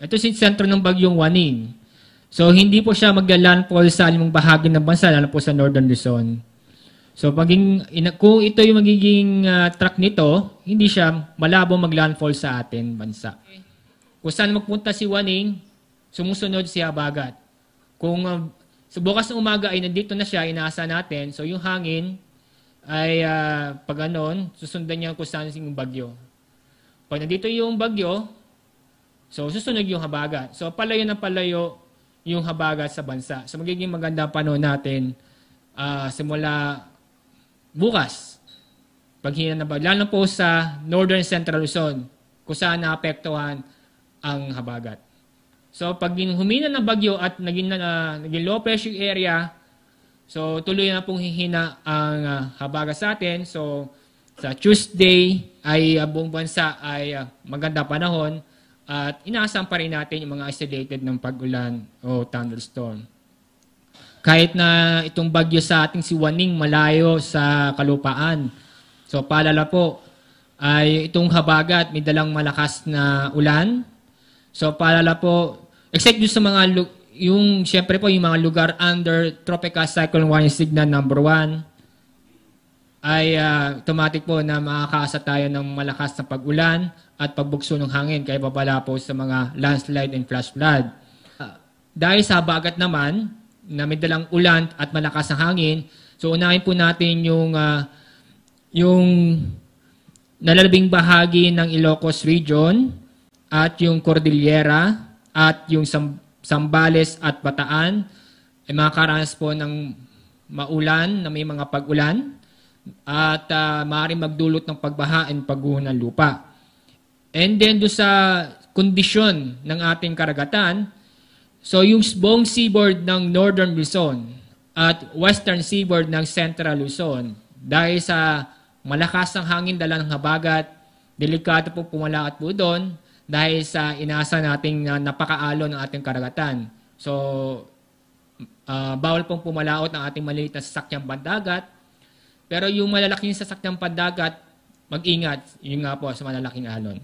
Ito si sentro ng bagyong Waning. So, hindi po siya magla-landfall sa alimang bahagi ng bansa, lalo po sa Northern Luzon. So, kung ito yung magiging track nito, hindi siya malabo mag-landfall sa atin bansa. Kung saan magpunta si Waning, sumusunod si Habagat. Kung sa bukas ng umaga ay nandito na siya, inaasa natin, so yung hangin ay pag ganon, susundan niya kung saan yung bagyo. Pag nandito yung bagyo, so susunod yung Habagat. So palayo na palayo yung Habagat sa bansa. So magiging maganda panahon natin simula bukas. Paghina na ba? Lalo po sa Northern Central Luzon, kung saan naapektuhan ang Habagat. So pag humina ng bagyo at naging low pressure area, so tuloy na pong hihina ang Habagat sa atin. So sa Tuesday ay buong bansa ay maganda panahon at inaasahan pa rin natin yung mga isolated ng pag-ulan o thunderstorm. Kahit na itong bagyo sa ating si Waning malayo sa kalupaan. So paalala po ay itong Habagat may dalang malakas na ulan. So paalala po, except doon sa mga siyempre po yung mga lugar under Tropical Cyclone Warning Signal number 1 ay automatic po na makakaasa tayo ng malakas na pag-ulan at pagbugso ng hangin kaya babala po sa mga landslide and flash flood. Dahil sa Habagat naman, na may dalang ulan at malakas na hangin, so unahin po natin yung nalalabing bahagi ng Ilocos Region at yung Cordillera at yung Zambales at Bataan ay makakaranas po ng maulan na may mga pag-ulan at maaaring magdulot ng pagbaha and pagguho ng lupa. And then do sa kondisyon ng ating karagatan, so yung buong seaboard ng Northern Luzon at Western seaboard ng Central Luzon, dahil sa malakas ng hangin dala ng Habagat, delikado po pumalaot po doon dahil sa inaasa nating napakaalon ng ating karagatan. So, bawal pong pumalaot ng ating maliit na sasakyang pandagat. Pero yung malalaking sasakyang pandagat, mag-ingat. Yun nga po sa malalaking alon.